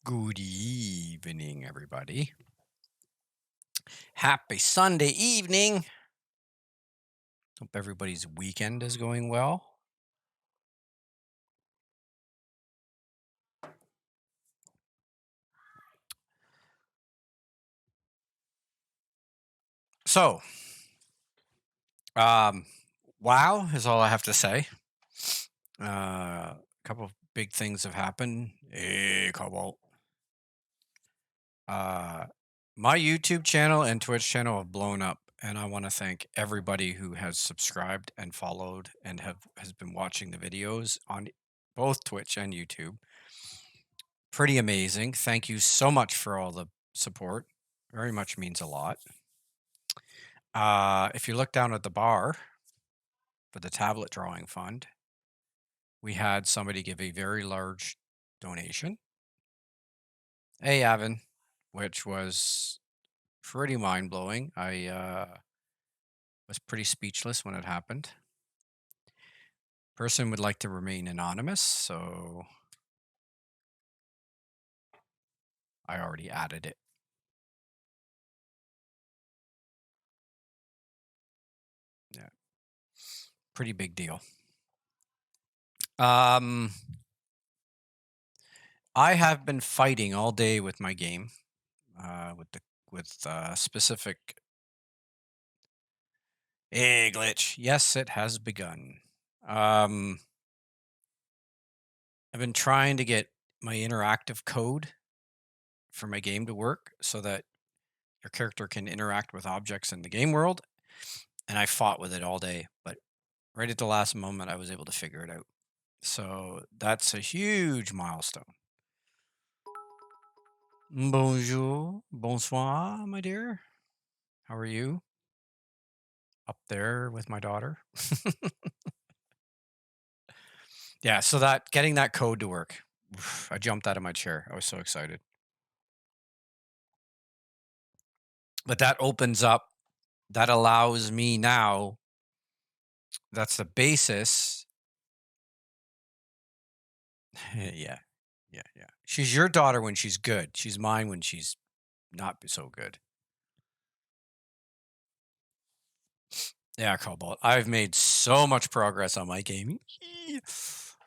Good evening, everybody. Happy Sunday evening. Hope everybody's weekend is going well. So, um, wow is all I have to say. A couple of big things have happened. Hey, Cobalt. Uh, my YouTube channel and Twitch channel have blown up, and I want to thank everybody who has subscribed and followed and has been watching the videos on both Twitch and YouTube. Pretty amazing. Thank you so much for all the support. Very much means a lot. If you look down at the bar for the tablet drawing fund, we had somebody give a very large donation. Hey, Evan, which was pretty mind blowing. I was pretty speechless when it happened. Person would like to remain anonymous, so I already added it. Yeah, pretty big deal. I have been fighting all day with my game, with specific glitch. Yes, it has begun. Um, I've been trying to get my interactive code for my game to work so that your character can interact with objects in the game world, and I fought with it all day, but right at the last moment, I was able to figure it out. So that's a huge milestone. Bonjour, bonsoir, my dear. How are you? Up there with my daughter. Yeah, so that getting that code to work, I jumped out of my chair. I was so excited. But that opens up, that allows me now, that's the basis. Yeah, yeah. She's your daughter when she's good. She's mine when she's not so good. Yeah, Cobalt. I've made so much progress on my game.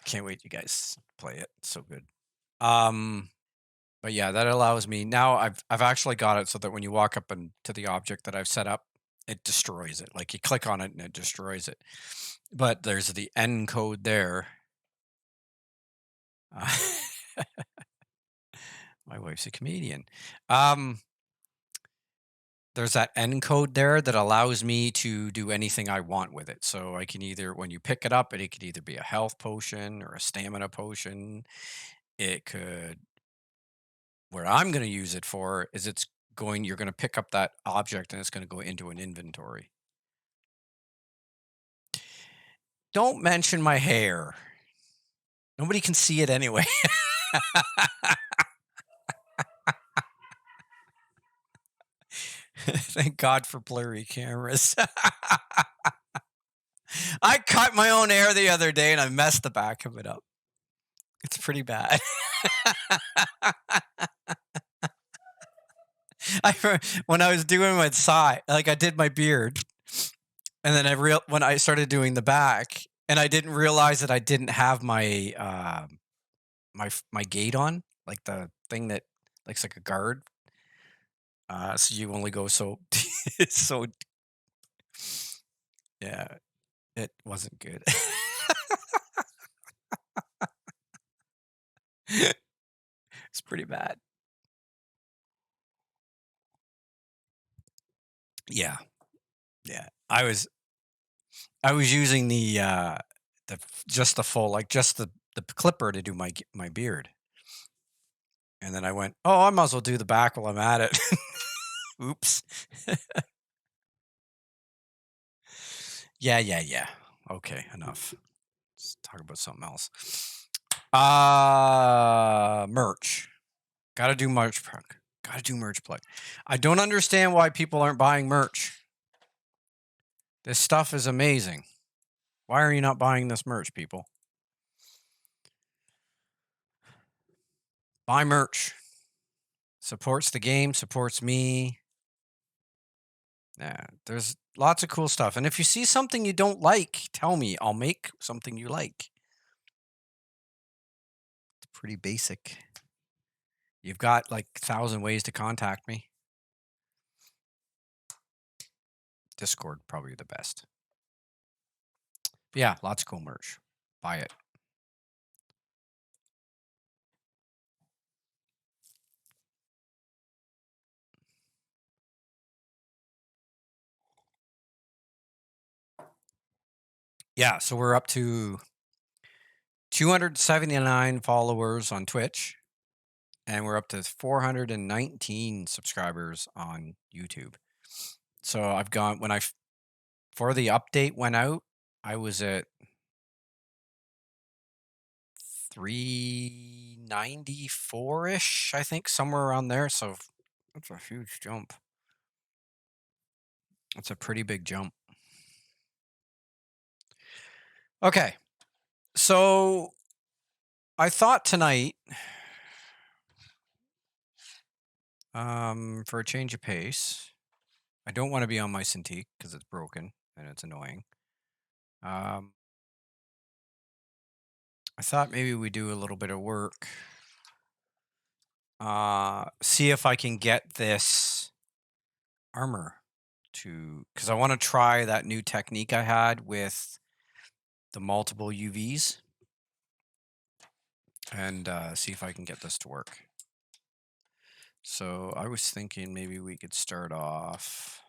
Can't wait you guys play it. It's so good. But yeah, that allows me now. I've actually got it so that when you walk up to the object that I've set up, it destroys it. Like you click on it and it destroys it. But there's the N code there. Uh, my wife's a comedian. There's that N code there that allows me to do anything I want with it. So I can either, when you pick it up, it could either be a health potion or a stamina potion. It could, where I'm going to use it for is you're going to pick up that object and it's going to go into an inventory. Don't mention my hair. Nobody can see it anyway. Thank God for blurry cameras. I cut my own hair the other day and I messed the back of it up. It's pretty bad. When I was doing my side, like I did my beard, and then when I started doing the back, and I didn't realize that I didn't have my my gate on, like the thing that looks like a guard. So you only go so so. Yeah, it wasn't good. It's pretty bad. Yeah, yeah. I was using the just the full, like just the clipper to do my beard. And then I went, "Oh, I might as well do the back while I'm at it." Oops. Yeah. Okay, enough. Let's talk about something else. Merch. Gotta do merch. Gotta do merch play. I don't understand why people aren't buying merch. This stuff is amazing. Why are you not buying this merch, people? Buy merch. Supports the game, supports me. Yeah, there's lots of cool stuff. And if you see something you don't like, tell me. I'll make something you like. It's pretty basic. You've got like 1,000 ways to contact me. Discord, probably the best. But yeah, lots of cool merch. Buy it. Yeah, so we're up to 279 followers on Twitch, and we're up to 419 subscribers on YouTube. So I've gone before the update went out, I was at 394-ish, I think, somewhere around there. So that's a huge jump. That's a pretty big jump. Okay. So I thought tonight, for a change of pace, I don't want to be on my Cintiq because it's broken and it's annoying. I thought maybe we do a little bit of work. See if I can get this armor because I want to try that new technique I had with the multiple UVs and see if I can get this to work. So I was thinking maybe we could start off.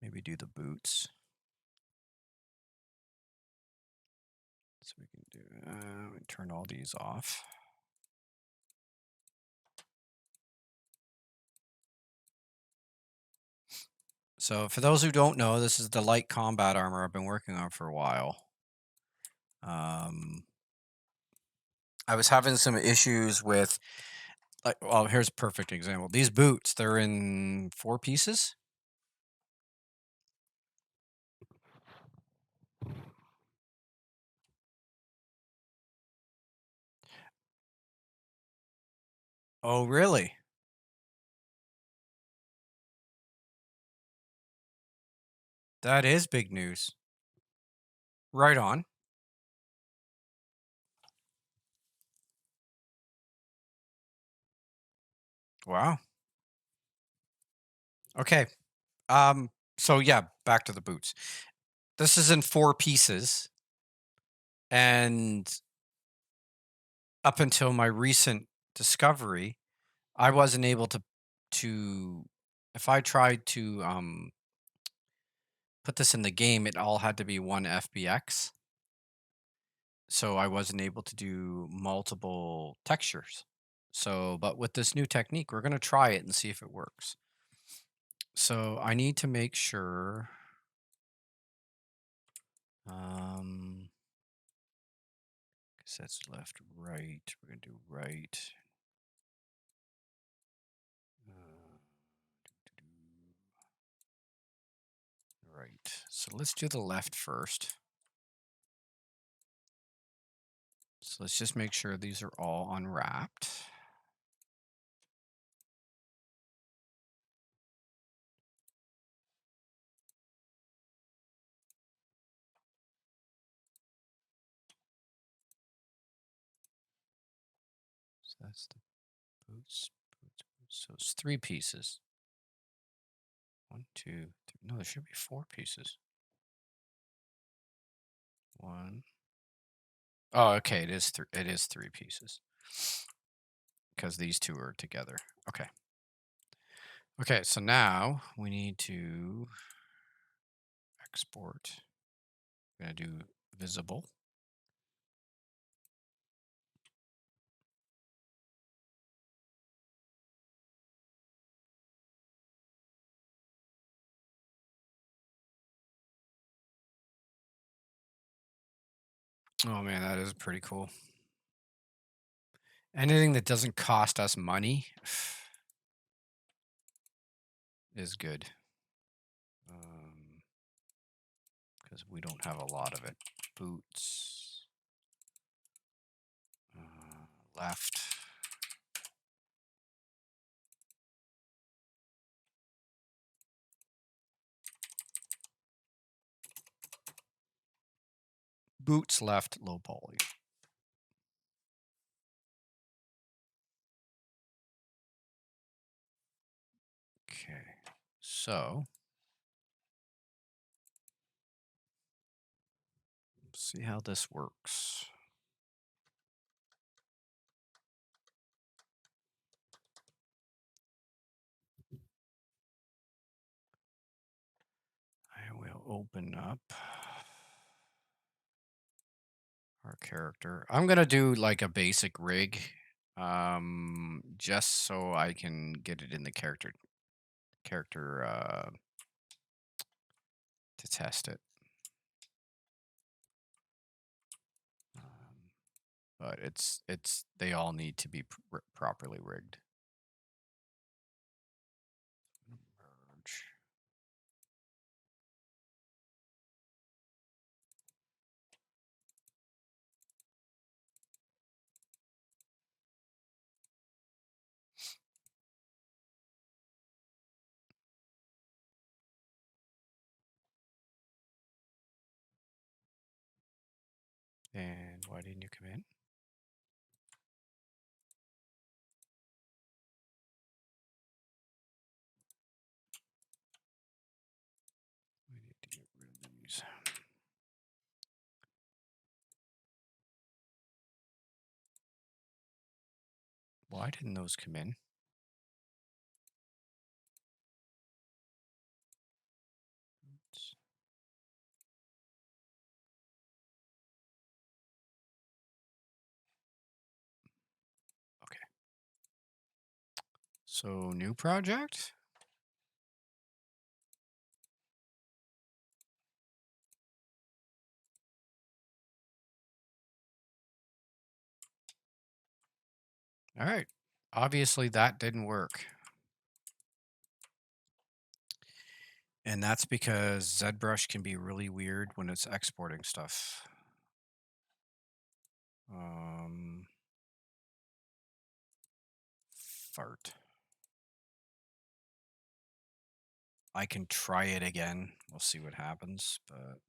Maybe do the boots. So we can do. Turn all these off. So for those who don't know, this is the light combat armor I've been working on for a while. I was having some issues with, well, here's a perfect example. These boots, they're in 4 pieces. Oh, really? That is big news. Right on. Wow. Okay. So yeah, back to the boots. This is in 4 pieces. And up until my recent discovery, I wasn't able to if I tried to put this in the game, it all had to be 1 FBX. So I wasn't able to do multiple textures. So, but with this new technique, we're going to try it and see if it works. So I need to make sure. Because that's left, right. We're going to do right. Right. So let's do the left first. So let's just make sure these are all unwrapped. So that's the boots. So it's 3 pieces. 1, 2, 3. No, there should be 4 pieces. 1. Oh, okay. It is 3. It is 3 pieces because these 2 are together. Okay. Okay. So now we need to export. We're going to do visible. Oh man, that is pretty cool. Anything that doesn't cost us money is good. Because we don't have a lot of it. Boots. left. Boots left, low poly. Okay, so let's see how this works. I will open up our character. I'm gonna do like a basic rig, just so I can get it in the character to test it. But they all need to be properly rigged. Merge. And why didn't you come in? We need to get rid of these. Why didn't those come in? Oops. Okay. So new project? All right. Obviously that didn't work. And that's because ZBrush can be really weird when it's exporting stuff. Fart. I can try it again. We'll see what happens, but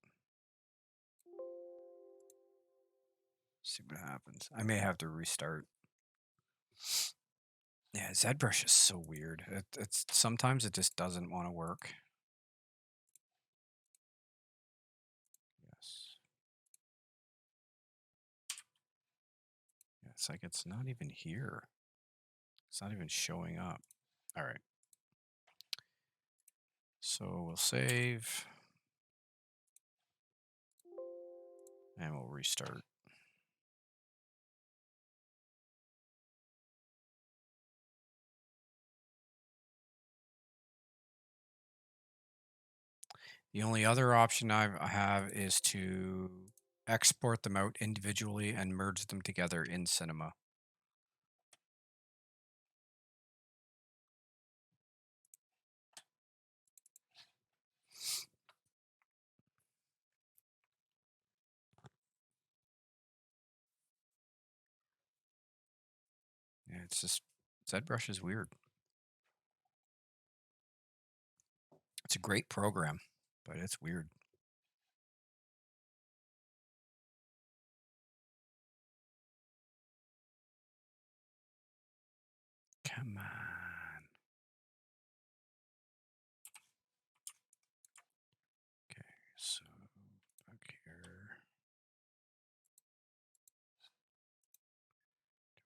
see what happens. I may have to restart. Yeah, ZBrush is so weird. It's sometimes it just doesn't want to work. Yes. Yeah, it's like it's not even here. It's not even showing up. All right. So we'll save. And we'll restart. The only other option I have is to export them out individually and merge them together in Cinema. Yeah, it's just ZBrush is weird. It's a great program, but it's weird. Come on. Okay, so back here.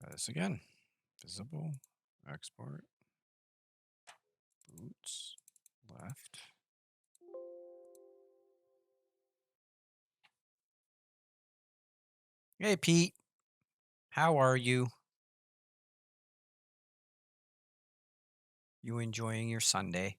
Try this again. Visible, export, boots, left. Hey, Pete. How are you? You enjoying your Sunday?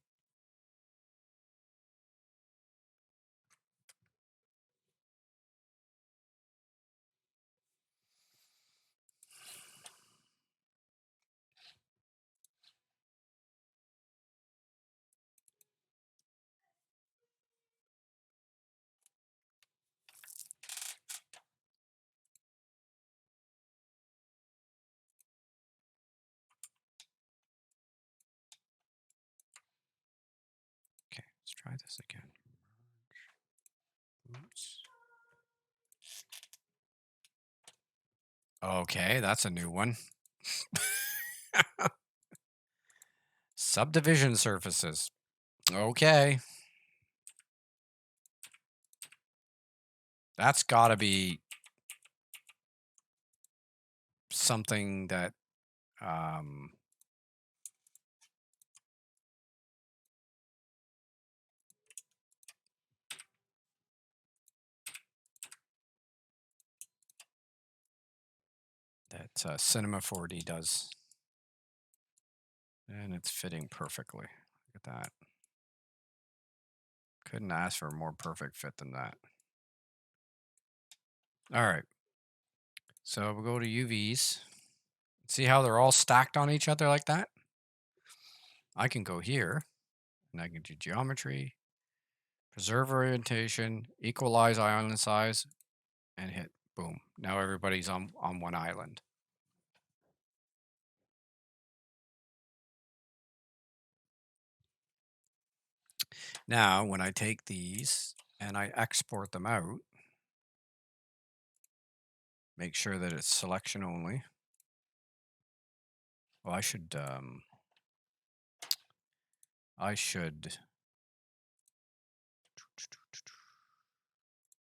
Try this again. Oops. Okay, that's a new one. Subdivision surfaces. Okay. That's got to be something that that Cinema 4D does. And it's fitting perfectly. Look at that. Couldn't ask for a more perfect fit than that. All right. So we'll go to UVs. See how they're all stacked on each other like that? I can go here and I can do geometry, preserve orientation, equalize island size, and hit boom. Now everybody's on one island. Now, when I take these and I export them out, make sure that it's selection only. Well, I should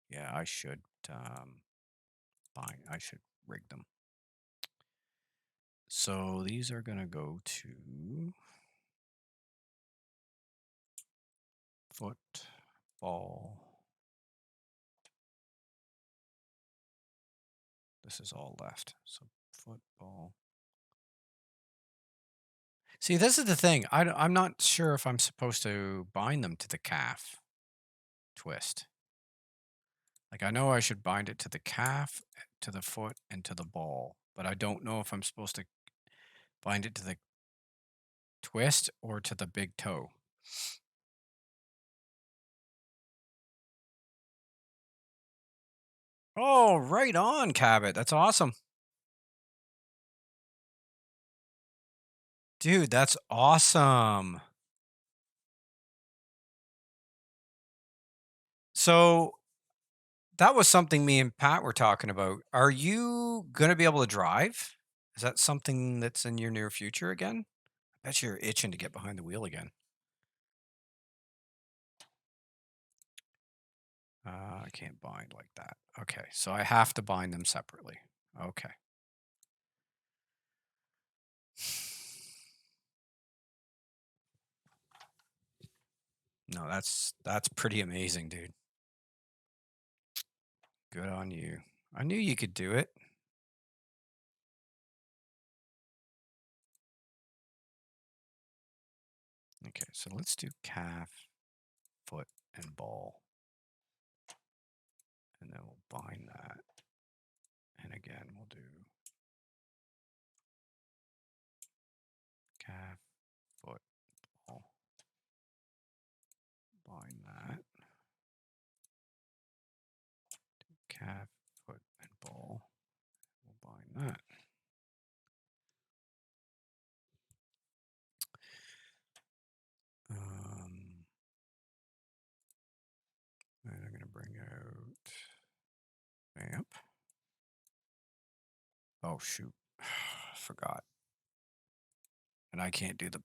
yeah, I should I should rig them. So these are going to go to football. This is all left. So football. See, this is the thing. I'm not sure if I'm supposed to bind them to the calf twist. Like, I know I should bind it to the calf, to the foot, and to the ball, but I don't know if I'm supposed to bind it to the twist or to the big toe. Oh, right on, Cabot. That's awesome. Dude, that's awesome. So that was something me and Pat were talking about. Are you going to be able to drive? Is that something that's in your near future again? I bet you're itching to get behind the wheel again. I can't bind like that. Okay, so I have to bind them separately. Okay. No, that's pretty amazing, dude. Good on you. I knew you could do it. Okay, so let's do calf, foot, and ball. And then we'll bind that. And again, we'll do calf, foot, ball. Bind that. Calf, foot, and ball. We'll bind that. And I'm going to bring out vamp. Oh, shoot. Forgot. And I can't do the...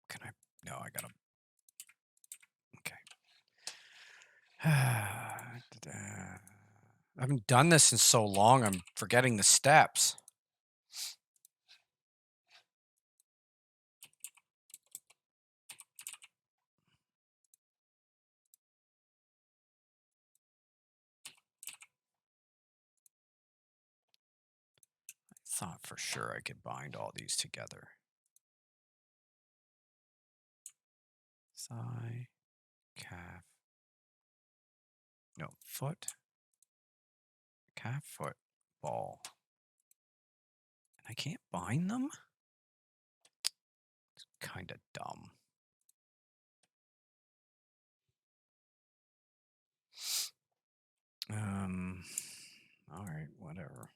Can I? No, I got to... Okay. I haven't done this in so long, I'm forgetting the steps. I thought for sure I could bind all these together. Thigh, calf, no, foot, calf, foot, ball. And I can't bind them? It's kind of dumb. All right, whatever.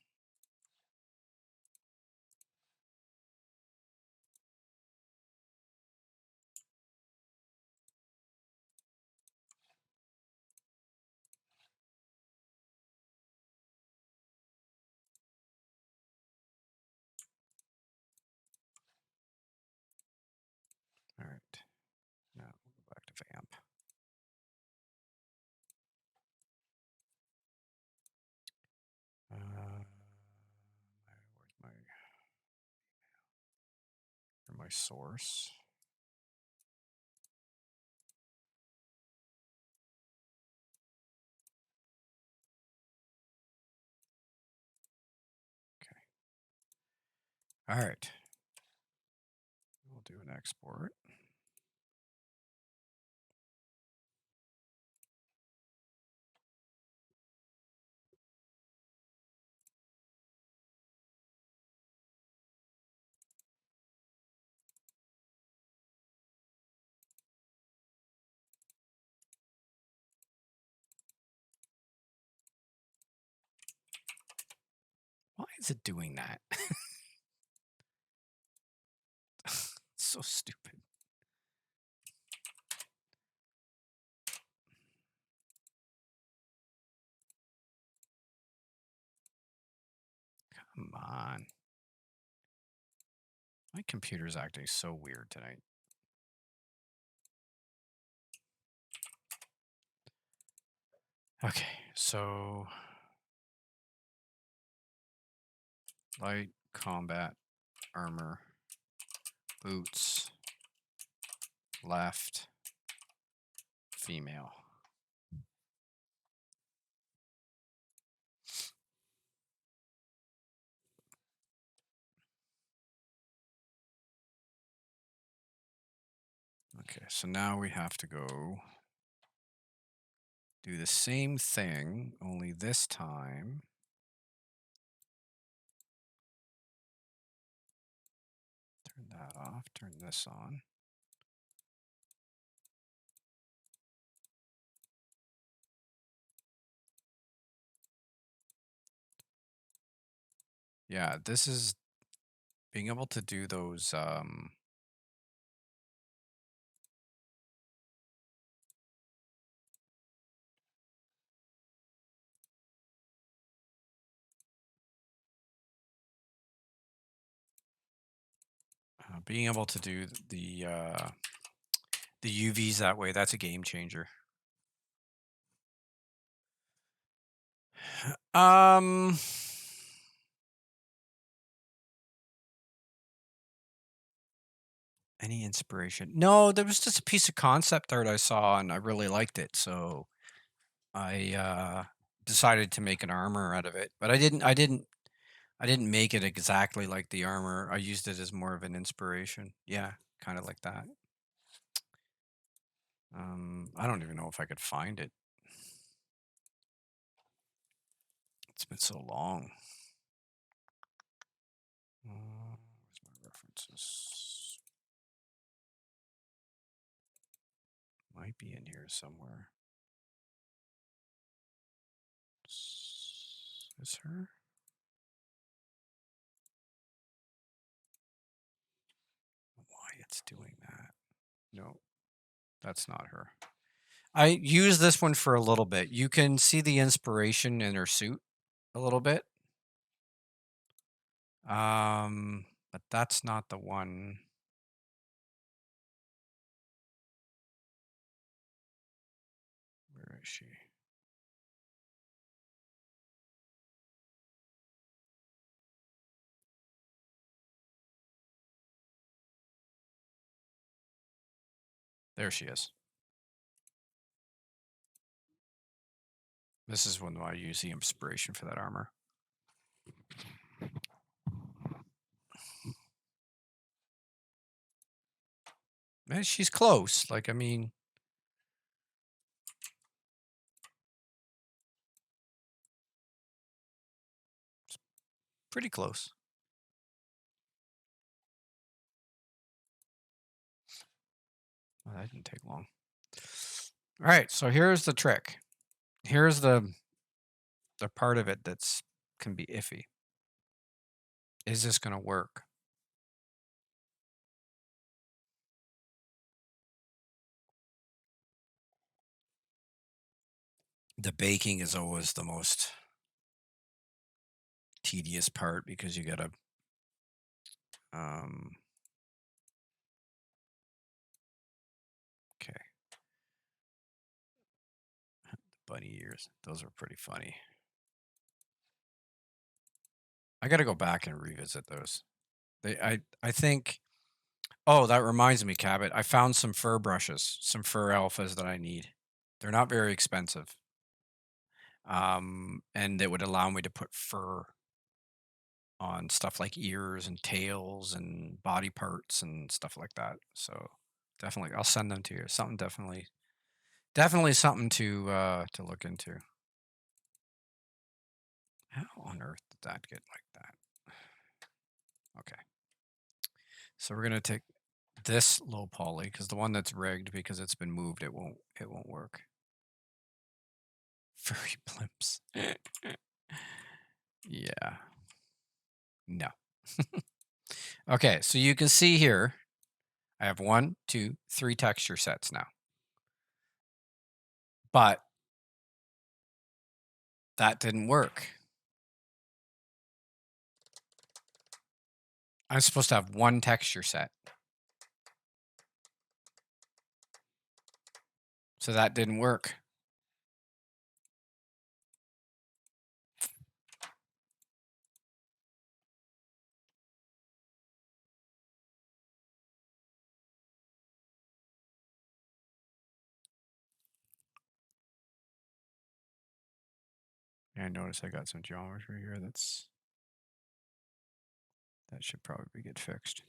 my source. Okay. All right. We'll do an export. Why is it doing that? So stupid. Come on. My computer's acting so weird tonight. Okay, so light combat armor, boots, left, female. Okay, so now we have to go do the same thing, only this time turn that off, turn this on. Yeah, this is being able to do those being able to do the UVs that way, that's a game changer. Any inspiration? No, there was just a piece of concept art I saw and I really liked it, so I decided to make an armor out of it. But I didn't make it exactly like the armor. I used it as more of an inspiration. Yeah, kind of like that. I don't even know if I could find it. It's been so long. Where's my references? Might be in here somewhere. Is her? Why it's doing that? No, that's not her. I used this one for a little bit. You can see the inspiration in her suit a little bit. But that's not the one. Where is she? There she is. This is when I use the inspiration for that armor. Man, she's close. Like, I mean, pretty close. Well, that didn't take long. All right, so here's the trick. Here's the part of it that's can be iffy. Is this going to work? The baking is always the most tedious part because you got to okay. The bunny ears, those are pretty funny. I got to go back and revisit those. I think Oh, that reminds me, Cabot. I found some fur brushes, some fur alphas that I need. They're not very expensive. And it would allow me to put fur on stuff like ears and tails and body parts and stuff like that. So definitely, I'll send them to you. Something definitely something to look into. How on earth did that get like that? Okay, so we're gonna take this low poly because the one that's rigged because it's been moved, it won't work. Furry blimps. Yeah. No. Okay, so you can see here, I have 1, 2, 3 texture sets now. But that didn't work. I'm supposed to have 1 texture set. So that didn't work. Yeah, I notice I got some geometry here that should probably get fixed.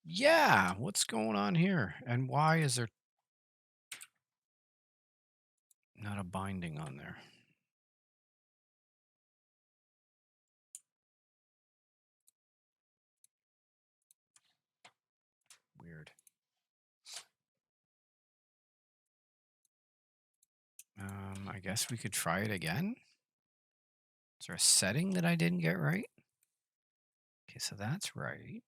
Yeah, what's going on here? And why is there not a binding on there? Weird. I guess we could try it again. Is there a setting that I didn't get right? Okay, so that's right.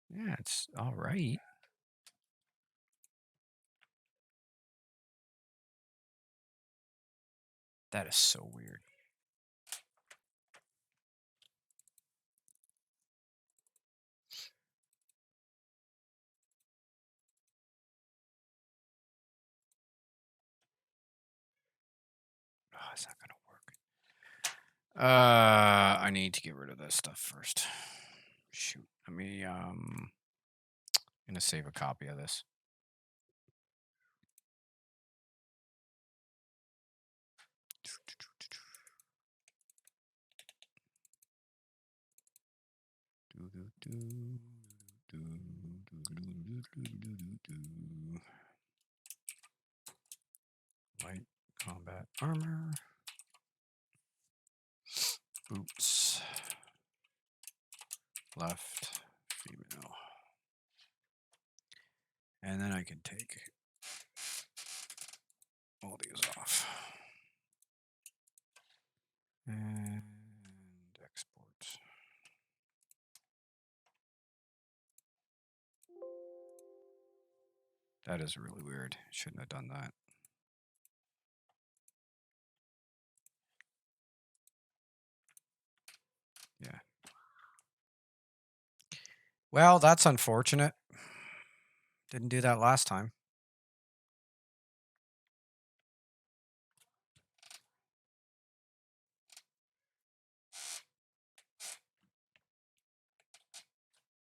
Yeah, it's all right. That is so weird. Oh, it's not gonna work. I need to get rid of this stuff first. Shoot. Let me I'm gonna save a copy of this. Light combat armor. Boots. Left. Female. And then I can take all these off. And export. That is really weird. Shouldn't have done that. Yeah. Well, that's unfortunate. Didn't do that last time.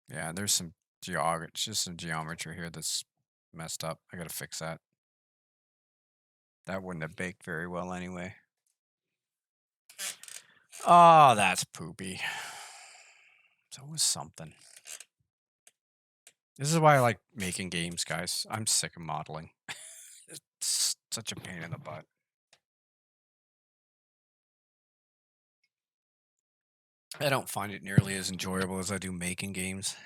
Yeah, there's some geometry here that's messed up. I gotta fix that. That wouldn't have baked very well anyway. Oh, that's poopy. It's always something. This is why I like making games, guys. I'm sick of modeling. It's such a pain in the butt. I don't find it nearly as enjoyable as I do making games.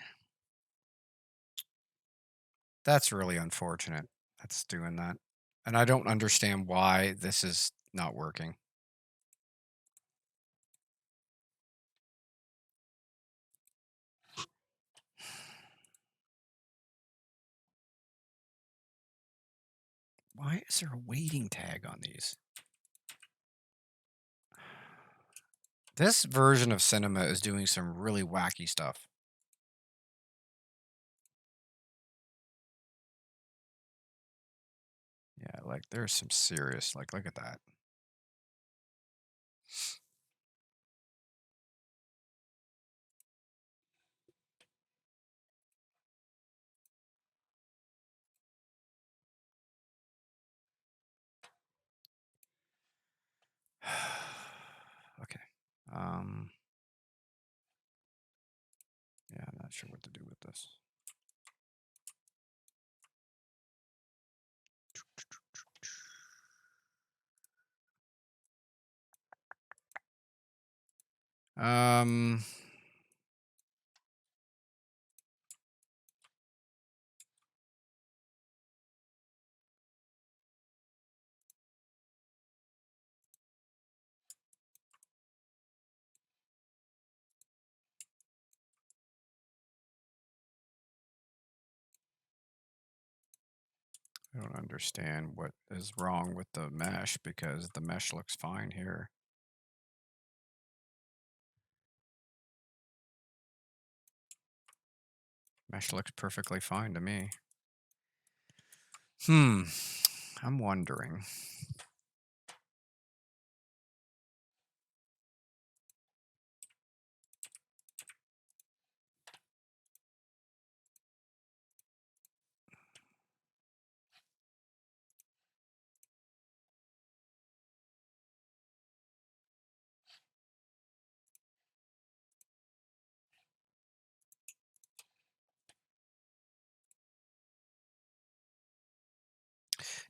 That's really unfortunate. That's doing that. And I don't understand why this is not working. Why is there a waiting tag on these? This version of Cinema is doing some really wacky stuff. Yeah, Yeah, like there's some serious, like, look at that. Okay. Yeah, I'm not sure what to do with this. Um, I don't understand what is wrong with the mesh because the mesh looks fine here. Mesh looks perfectly fine to me. I'm wondering.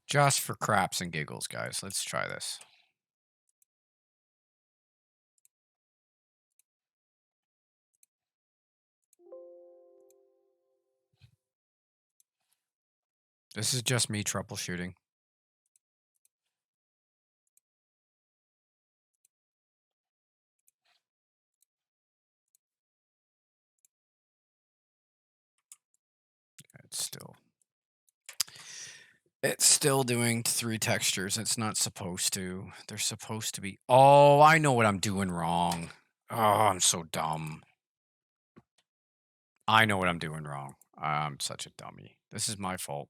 Just for craps and giggles, guys, let's try this. This is just me troubleshooting. It's still doing 3 textures. It's not supposed to. They're supposed to be. Oh, I know what I'm doing wrong. Oh, I'm so dumb. I know what I'm doing wrong. I'm such a dummy. This is my fault.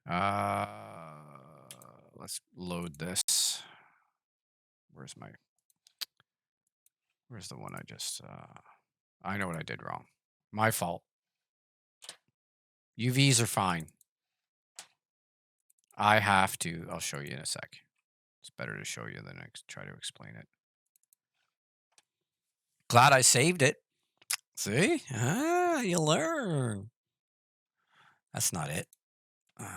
Let's load this. Where's the one I just, I know what I did wrong. My fault. UVs are fine. I have to, I'll show you in a sec. It's better to show you than try to explain it. Glad I saved it. See? You learn. That's not it. This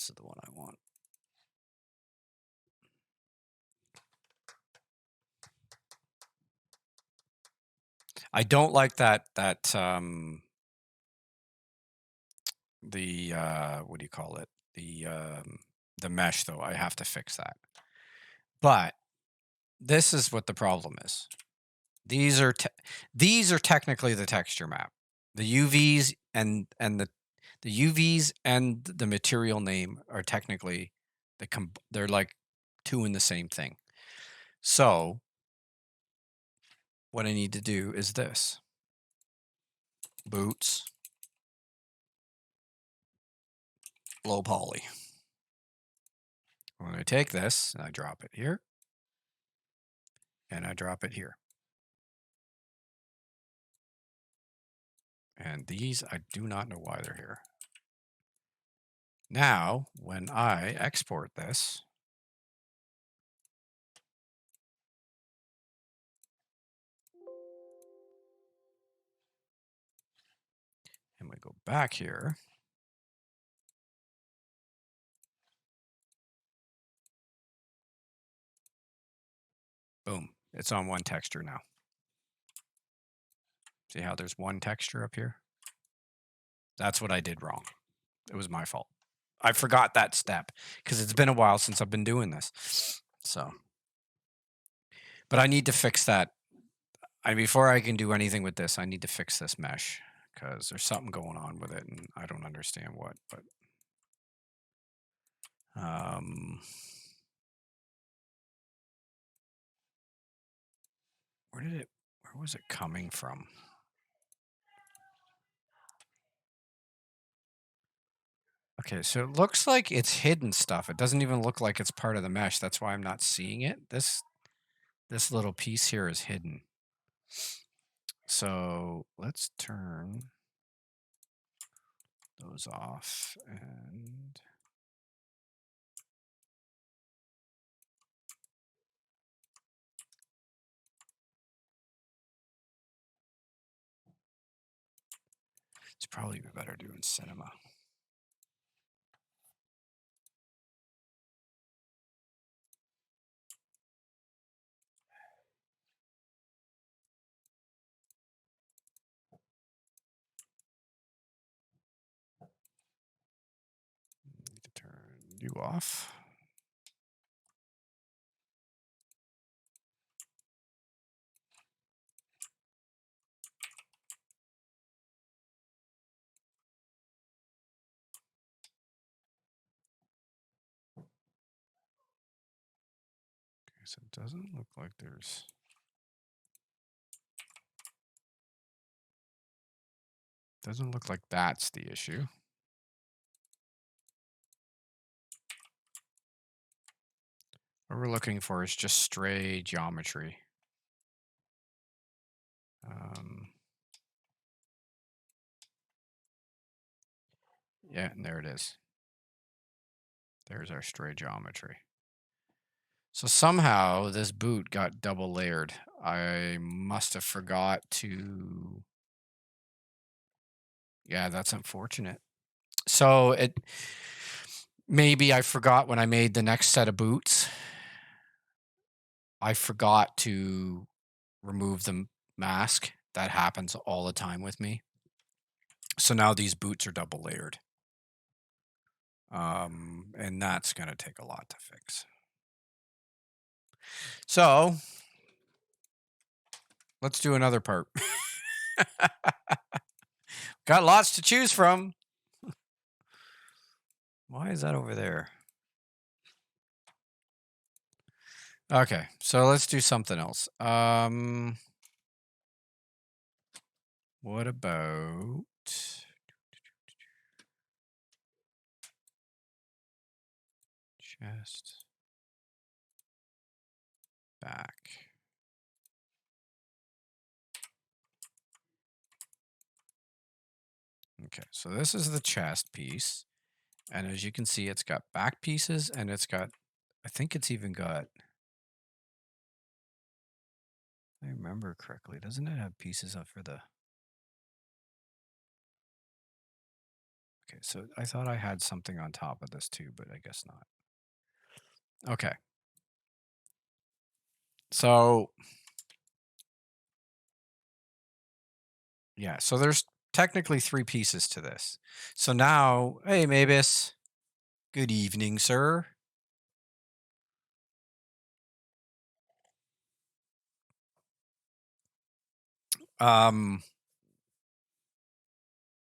is the one I want. I don't like that what do you call it? The mesh though. I have to fix that. But this is what the problem is. These are technically the texture map. The UVs and the UVs and the material name are technically they're like two in the same thing. So what I need to do is this. Boots, low poly. When I take this and I drop it here, and I drop it here. And these, I do not know why they're here. Now, when I export this, and we go back here, boom, it's on one texture now. See how there's one texture up here? That's what I did wrong. It was my fault. I forgot that step because it's been a while since I've been doing this. So, but I need to fix that. Before I can do anything with this, I need to fix this mesh because there's something going on with it and I don't understand what, but where was it coming from? Okay, so it looks like it's hidden stuff. It doesn't even look like it's part of the mesh. That's why I'm not seeing it. This little piece here is hidden. So let's turn those off and it's probably better doing cinema. Need to turn you off. Okay, so it doesn't look like there's. Doesn't look like that's the issue. What we're looking for is just stray geometry. Yeah, and there it is. There's our stray geometry. So somehow this boot got double layered. I must have forgot to. Yeah, that's unfortunate. So maybe I forgot when I made the next set of boots. I forgot to remove the mask. That happens all the time with me. So now these boots are double layered. And that's going to take a lot to fix. So let's do another part. Got lots to choose from. Why is that over there? Okay, so let's do something else. What about chest, back? Okay, so this is the chest piece. And as you can see, it's got back pieces and it's got, I think it's even got, if I remember correctly, doesn't it have pieces up for the. Okay, so I thought I had something on top of this too, but I guess not. Okay. So, yeah, so there's technically 3 pieces to this. So now, hey, Mavis. Good evening, sir.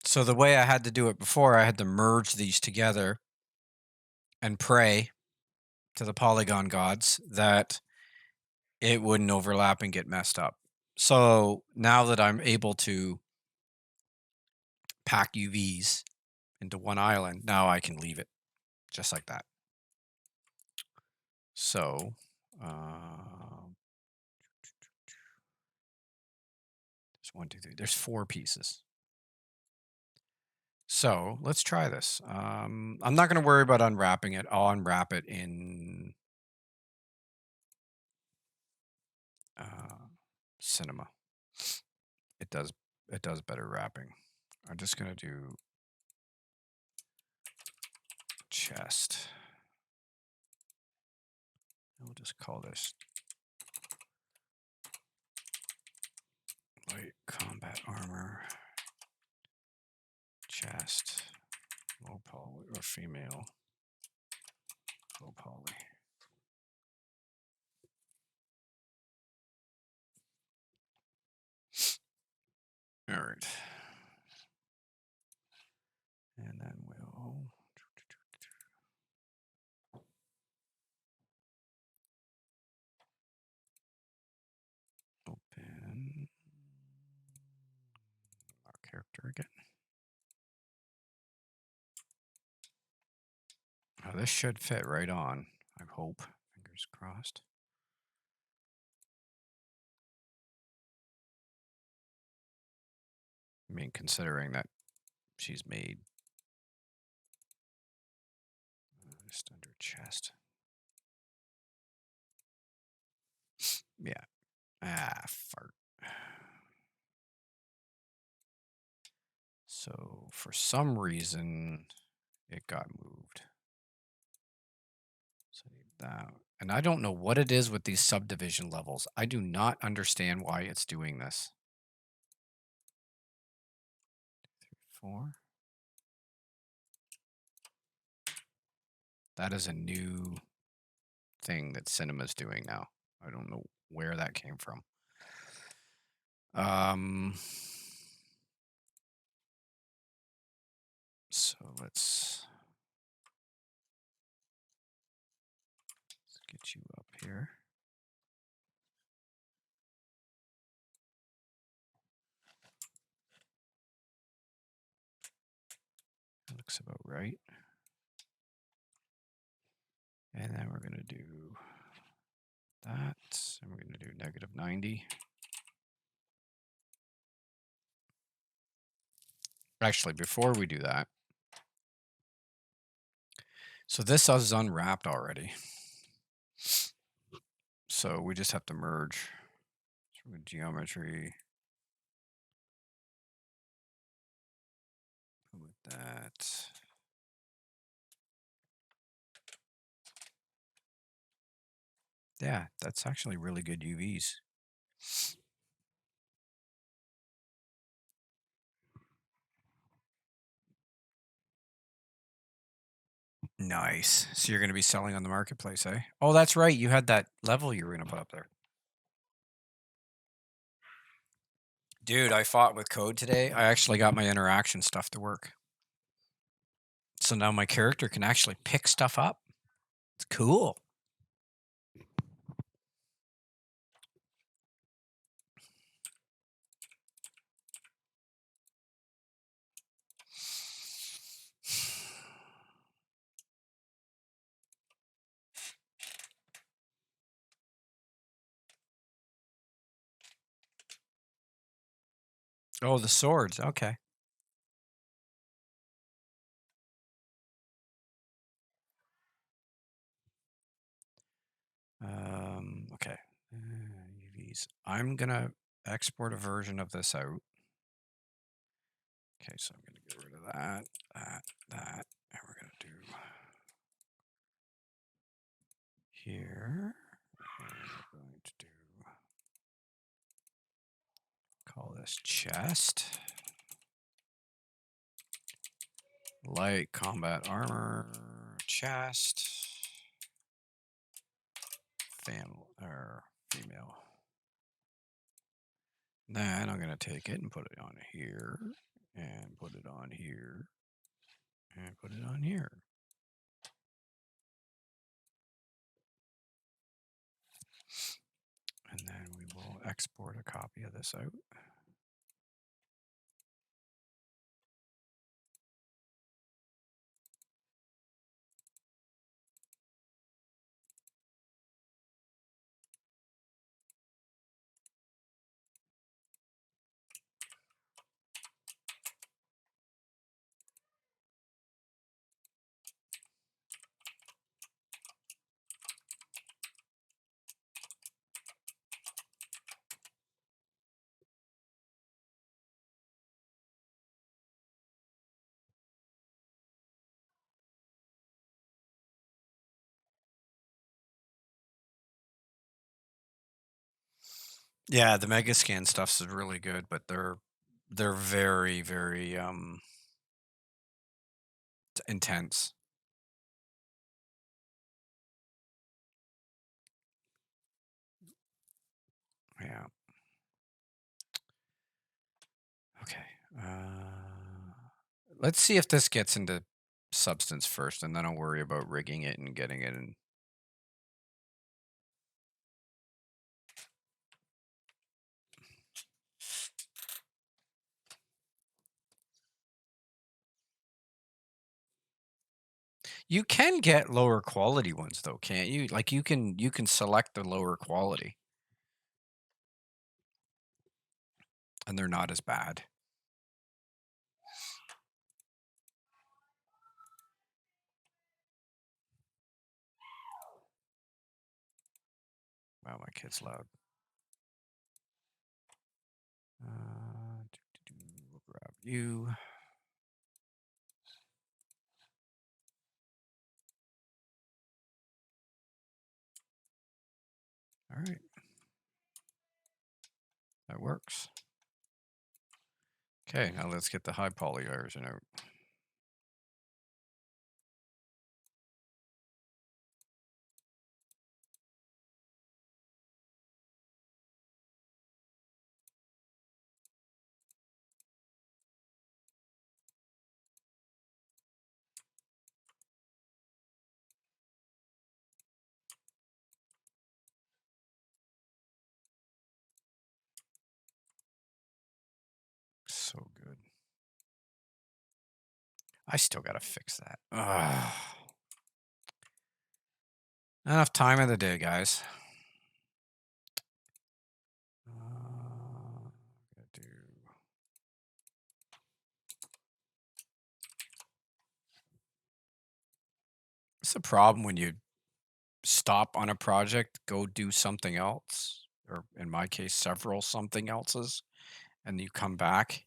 So the way I had to do it before, I had to merge these together and pray to the polygon gods that it wouldn't overlap and get messed up. So now that I'm able to pack UVs into one island, now I can leave it just like that. So, there's 1, 2, 3. There's 4 pieces. So let's try this. I'm not going to worry about unwrapping it. I'll unwrap it in cinema. It does better wrapping. I'm just going to do chest. We'll just call this light combat armor, chest, low poly or female, low poly. All right. And then we'll open our character again. Now this should fit right on, I hope. Fingers crossed. I mean, considering that she's made just under chest. Yeah. Ah, fart. So for some reason, it got moved. So I need that. And I don't know what it is with these subdivision levels. I do not understand why it's doing this. 4. That is a new thing that Cinema's doing now. I don't know where that came from. So let's get you up here. That looks about right. And then we're going to do that. And we're going to do -90. Actually, before we do that, so this is unwrapped already. So we just have to merge with geometry. With that. Yeah, that's actually really good UVs. Nice. So you're going to be selling on the marketplace, eh? Oh, that's right. You had that level you were going to put up there. Dude, I fought with code today. I actually got my interaction stuff to work. So now my character can actually pick stuff up. It's cool. Oh, the swords. Okay. Okay. UVs. I'm going to export a version of this out. Okay, so I'm going to get rid of that, that, and we're going to do here. And we're going to do, call this chest. Light combat armor, chest, female. Then I'm going to take it and put it on here, and put it on here, and put it on here. And then we will export a copy of this out. Yeah, the Megascan stuff is really good, but they're very, very intense. Yeah. Okay. Let's see if this gets into substance first, and then I'll worry about rigging it and getting it in. You can get lower quality ones though, can't you? Like you can select the lower quality and they're not as bad. Wow, my kid's loud. We'll grab you. All right. That works. Okay, now let's get the high poly version out. So good. I still gotta fix that. Ugh. Not enough time of the day, guys. Gotta do. It's a problem when you stop on a project, go do something else, or in my case, several something else's, and you come back.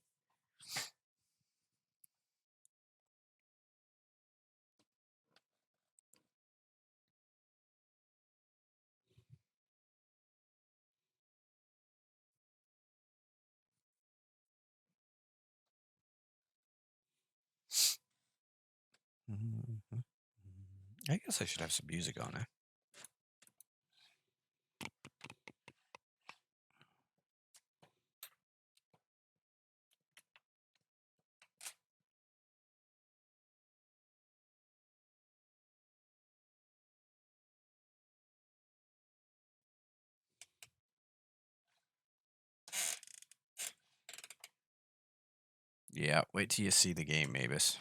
I guess I should have some music on it. Yeah, wait till you see the game, Mavis.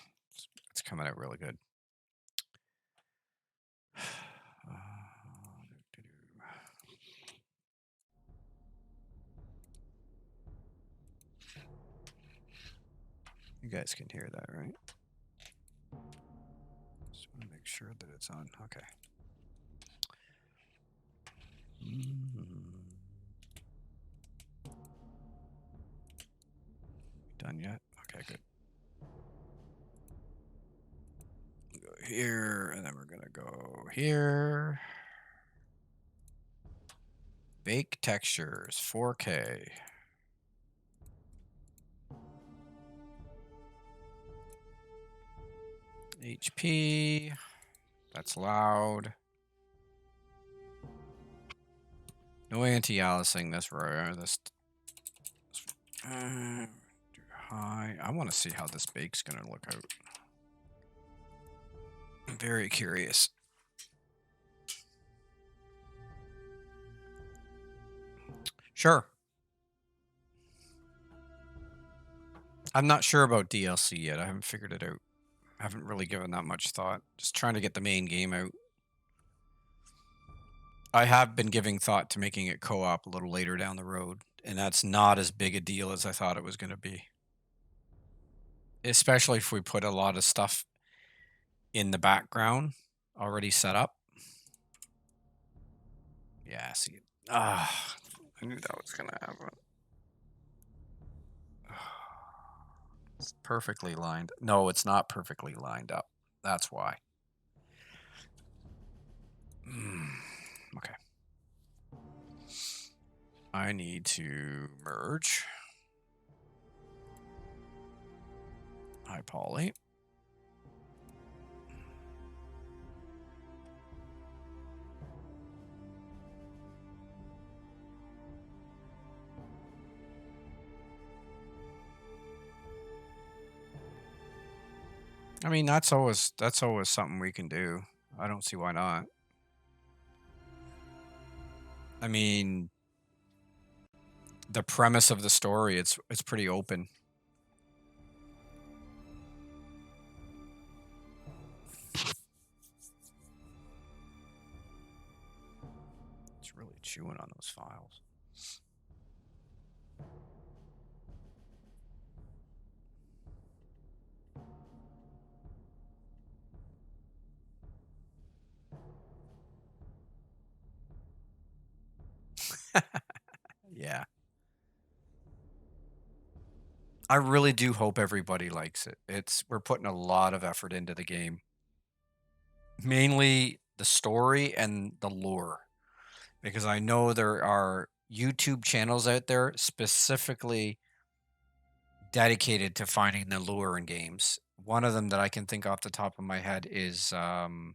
It's coming out really good. You guys can hear that, right? Just want to make sure that it's on. Okay. Done yet? Okay, good. We'll go here, and then we're gonna go here. Bake textures, 4K. HP. That's loud. No anti-aliasing this row. This high. I want to see how this bake's gonna look out. I'm very curious. Sure. I'm not sure about DLC yet. I haven't figured it out. I haven't really given that much thought. Just trying to get the main game out. I have been giving thought to making it co-op a little later down the road, and that's not as big a deal as I thought it was going to be. Especially if we put a lot of stuff in the background already set up. Yeah, see. I knew that was going to happen. It's perfectly lined. No, it's not perfectly lined up. That's why. Okay. I need to merge. Hi, Polly. I mean, that's always something we can do. I don't see why not. I mean, the premise of the story, it's pretty open. chewing on those files. Yeah. I really do hope everybody likes it. We're putting a lot of effort into the game. Mainly the story and the lore. Because I know there are YouTube channels out there specifically dedicated to finding the lure in games. One of them that I can think off the top of my head is and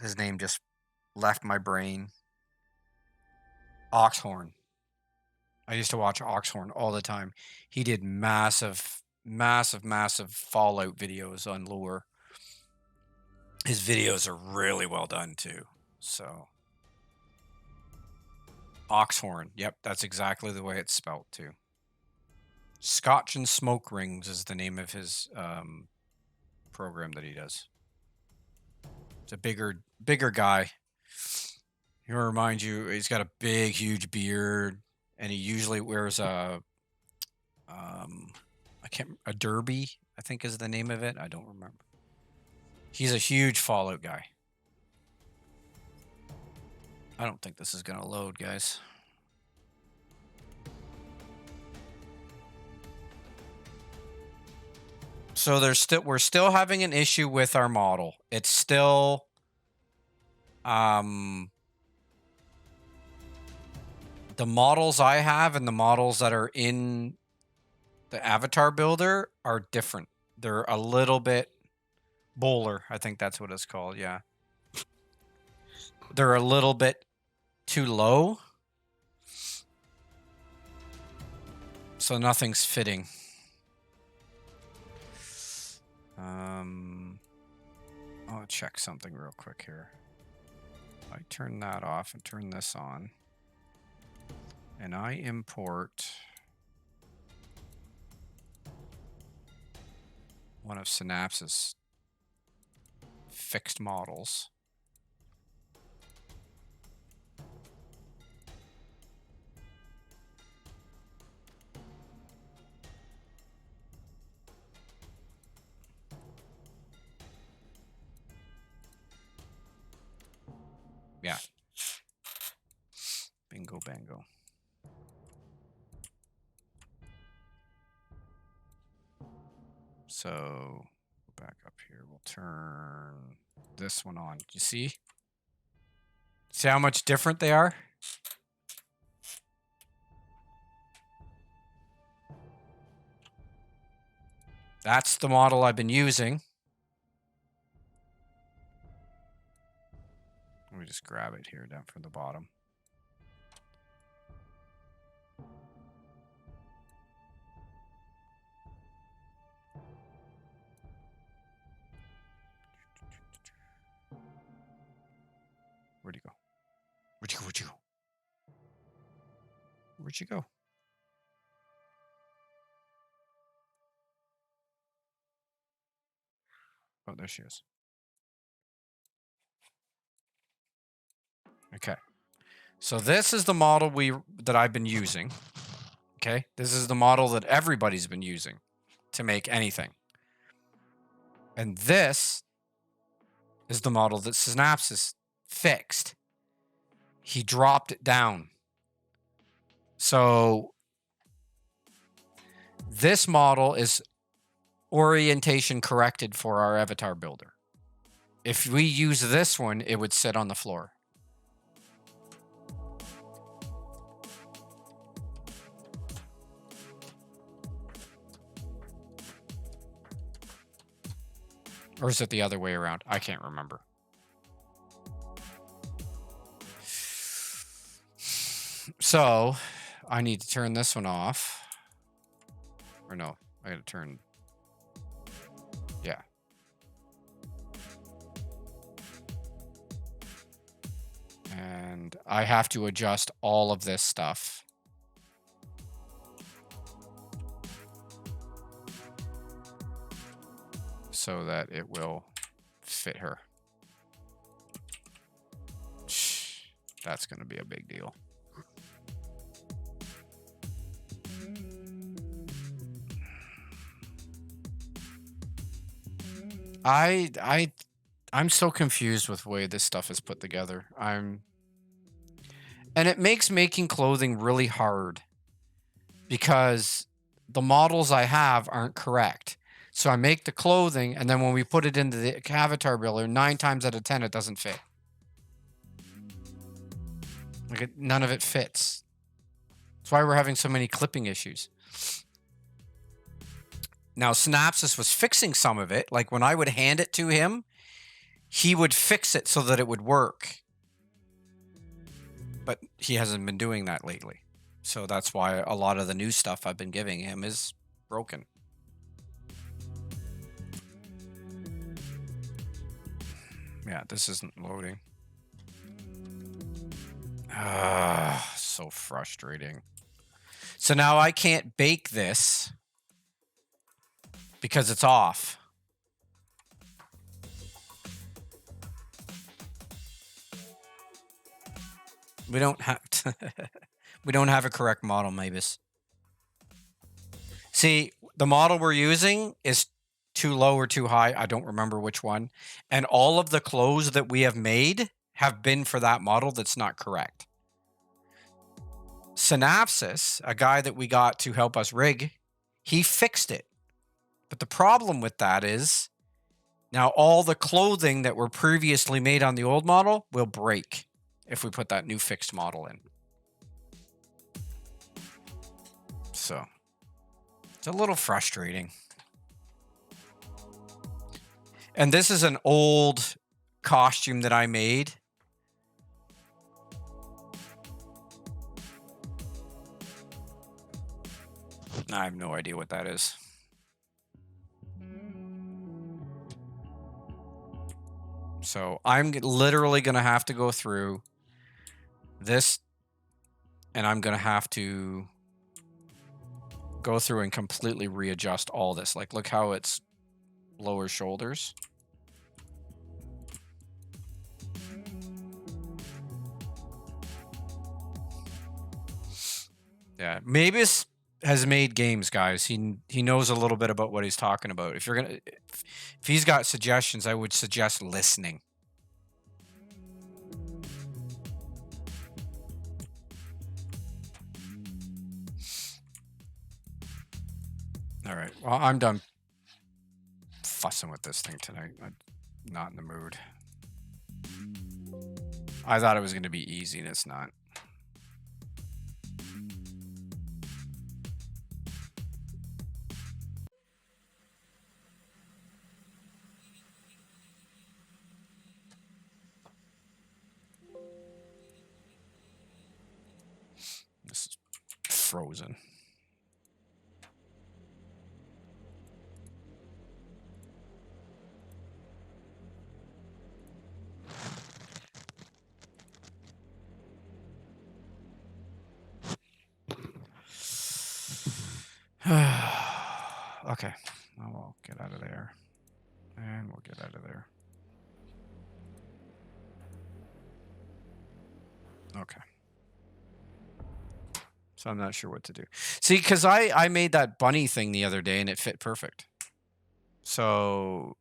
his name just left my brain. Oxhorn. I used to watch Oxhorn all the time. He did massive Fallout videos on lore. His videos are really well done too. So Oxhorn. Yep, that's exactly the way it's spelled too. Scotch and Smoke Rings is the name of his program that he does. It's a bigger guy. He'll remind you, he's got a big, huge beard, and he usually wears a derby, I think is the name of it. I don't remember. He's a huge Fallout guy. I don't think this is gonna load, guys. So we're still having an issue with our model. It's still the models I have and the models that are in the avatar builder are different. They're a little bit bowler, I think that's what it's called, yeah. They're a little bit too low. So nothing's fitting. I'll check something real quick here. I turn that off and turn this on. And I import one of Synapse's fixed models. Yeah. Bingo bango. So back up here, we'll turn this one on. Do you see? See how much different they are? That's the model I've been using. Let me just grab it here down from the bottom. Where'd you go? Where'd you go? Where'd you go? Where'd you go? Oh, there she is. Okay. So this is the model that I've been using. Okay. This is the model that everybody's been using to make anything. And this is the model that Synapse fixed. He dropped it down. So this model is orientation corrected for our avatar builder. If we use this one, it would sit on the floor. Or is it the other way around? I can't remember. So I need to turn this one off. Or no, I gotta turn. Yeah. And I have to adjust all of this stuff. So that it will fit her. That's going to be a big deal. I'm so confused with the way this stuff is put together. And it makes making clothing really hard because the models I have aren't correct. So I make the clothing, and then when we put it into the avatar builder, 9 times out of 10 it doesn't fit. Like none of it fits. That's why we're having so many clipping issues. Now, Synapsis was fixing some of it. Like when I would hand it to him, he would fix it so that it would work. But he hasn't been doing that lately. So that's why a lot of the new stuff I've been giving him is broken. Yeah, this isn't loading. So frustrating. So now I can't bake this because it's off. We don't have we don't have a correct model, Mavis. See, the model we're using is too low or too high. I don't remember which one. And all of the clothes that we have made have been for that model that's not correct. Synapsis, a guy that we got to help us rig, he fixed it. But the problem with that is now all the clothing that were previously made on the old model will break if we put that new fixed model in. So it's a little frustrating. And this is an old costume that I made. I have no idea what that is. So I'm literally going to have to go through this, and I'm going to have to go through and completely readjust all this. Like, look how it's lower shoulders. Yeah, Mavis has made games, guys. He knows a little bit about what he's talking about. If he's got suggestions, I would suggest listening. All right. Well, I'm done fussing with this thing tonight. I'm not in the mood. I thought it was going to be easy, and it's not. This is frozen. Okay. Now we'll get out of there. And we'll get out of there. Okay. So I'm not sure what to do. See, because I made that bunny thing the other day and it fit perfect. So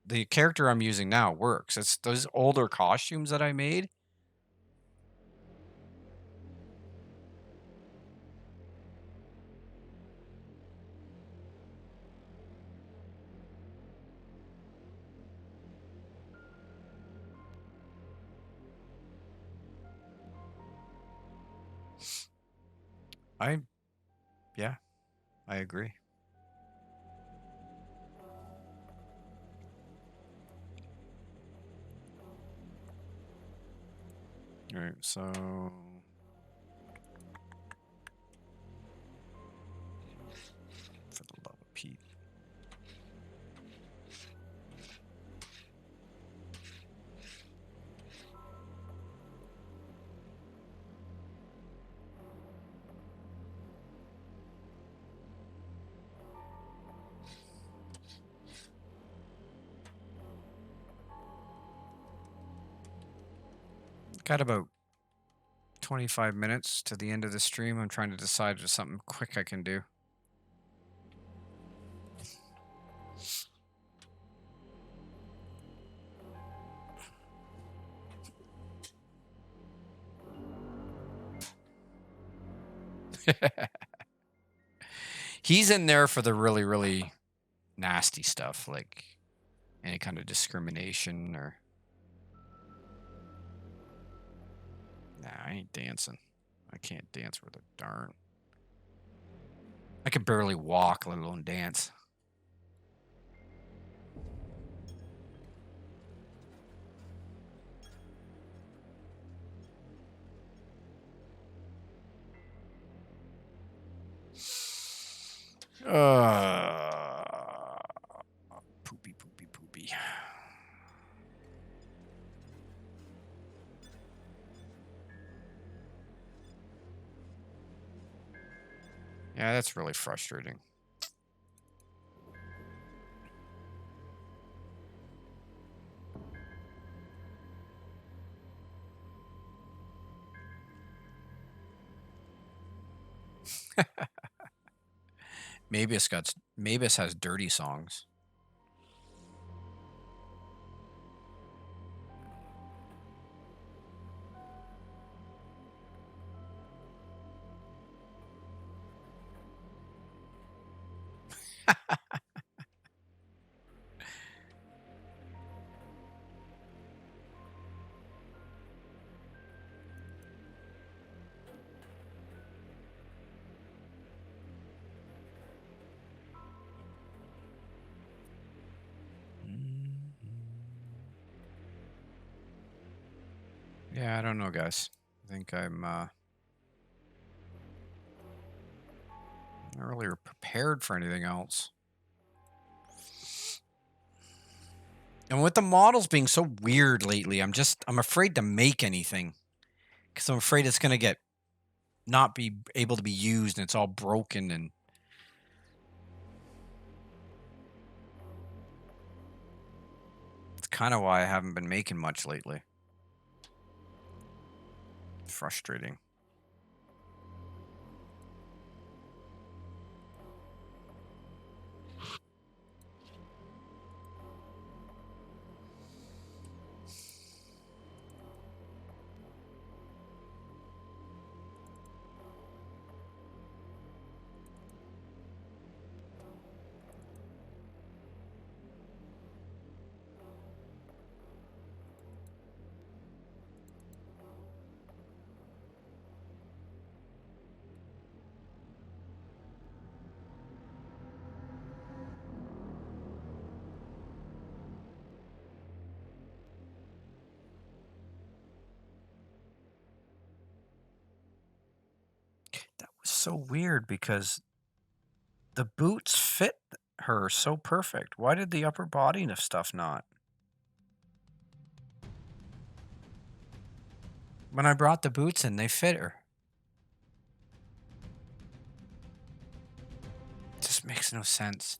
the character I'm using now works. It's those older costumes that I made. Yeah, I agree. All right, so for the love of Pete. Got about 25 minutes to the end of the stream. I'm trying to decide if something quick I can do. He's in there for the really, really nasty stuff, like any kind of discrimination or... Nah, I ain't dancing. I can't dance worth a darn. I could barely walk, let alone dance. Poopy, poopy, poopy. Yeah, that's really frustrating. Mavis has dirty songs. Yeah, I don't know, guys. I think I'm not really prepared for anything else. And with the models being so weird lately, I'm afraid to make anything because I'm afraid it's gonna get not be able to be used and it's all broken, and it's kind of why I haven't been making much lately. Frustrating. That was so weird because the boots fit her so perfect. Why did the upper body and stuff not? When I brought the boots in, they fit her. It just makes no sense.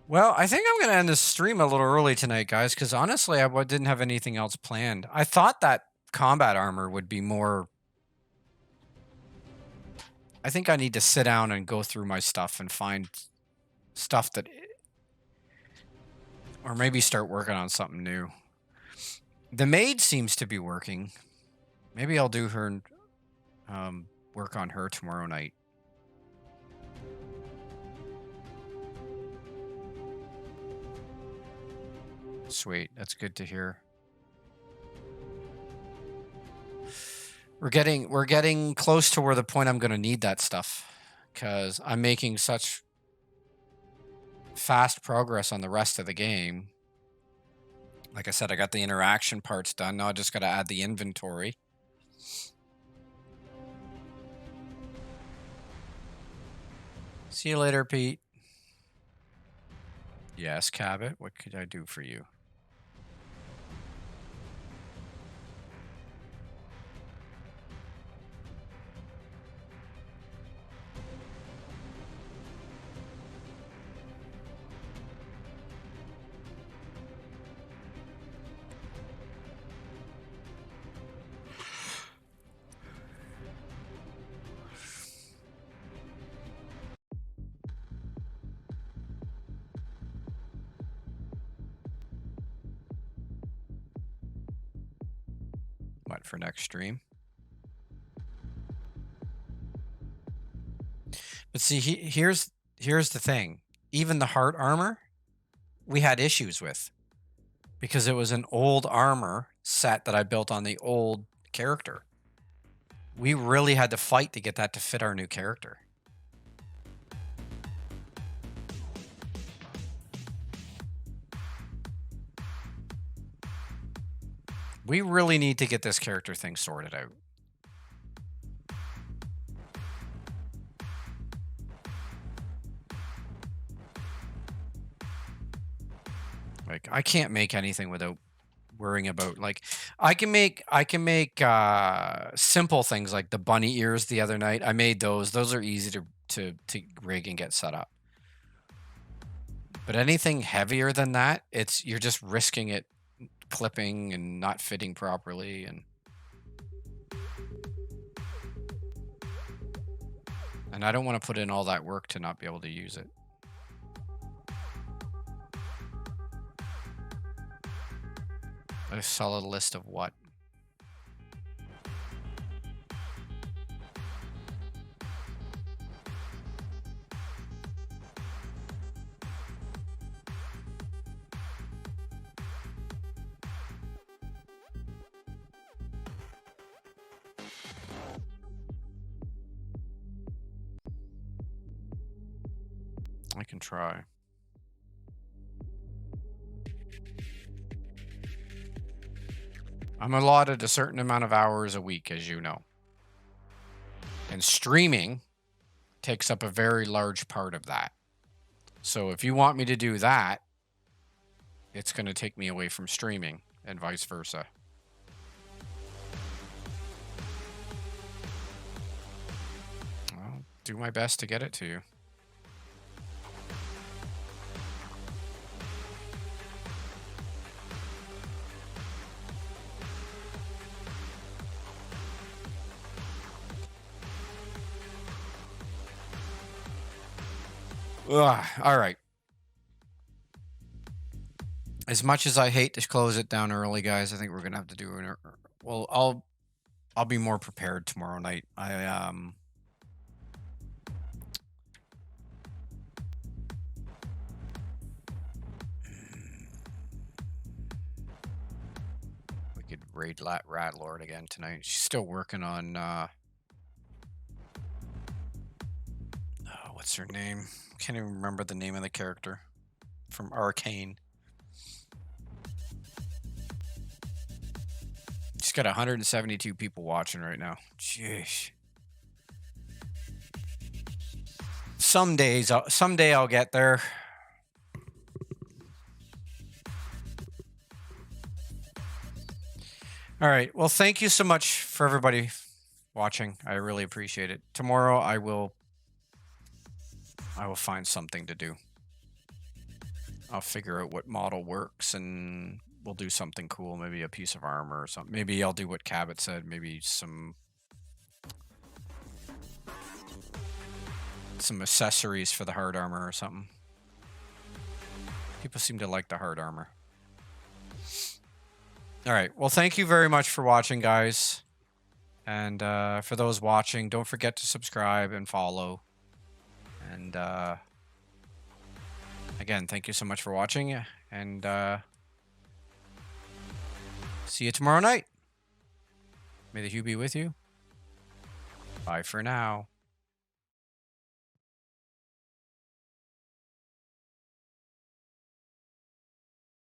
Well, I think I'm going to end the stream a little early tonight, guys, because honestly, I didn't have anything else planned. I thought that combat armor would be more... I think I need to sit down and go through my stuff and find stuff that... Or maybe start working on something new. The maid seems to be working. Maybe I'll do her... work on her tomorrow night. Sweet, that's good to hear. We're getting close to where the point I'm going to need that stuff, because I'm making such fast progress on the rest of the game. Like I said, I got the interaction parts done. Now I just got to add the inventory. See you later, Pete. Yes, Cabot. What could I do for you? What for next stream? But see, here's the thing. Even the heart armor, we had issues with because it was an old armor set that I built on the old character. We really had to fight to get that to fit our new character. We really need to get this character thing sorted out. Like, I can't make anything without worrying about, like, I can make simple things like the bunny ears the other night. I made those. Those are easy to rig and get set up. But anything heavier than that, you're just risking it clipping and not fitting properly, and I don't want to put in all that work to not be able to use it. A solid list of what? I can try. I'm allotted a certain amount of hours a week, as you know. And streaming takes up a very large part of that. So if you want me to do that, it's going to take me away from streaming and vice versa. I'll do my best to get it to you. Ugh, all right. As much as I hate to close it down early, guys, I think we're gonna have to do an. Well, I'll be more prepared tomorrow night. We could raid Rat Lord again tonight. She's still working on. What's her name? Can't even remember the name of the character from Arcane. She's got 172 people watching right now. Jeez. Someday I'll get there. All right. Well, thank you so much for everybody watching. I really appreciate it. Tomorrow I will find something to do. I'll figure out what model works and we'll do something cool. Maybe a piece of armor or something. Maybe I'll do what Cabot said. Maybe some accessories for the hard armor or something. People seem to like the hard armor. All right. Well, thank you very much for watching, guys. And for those watching, don't forget to subscribe and follow. And again, thank you so much for watching. And see you tomorrow night. May the hue be with you. Bye for now.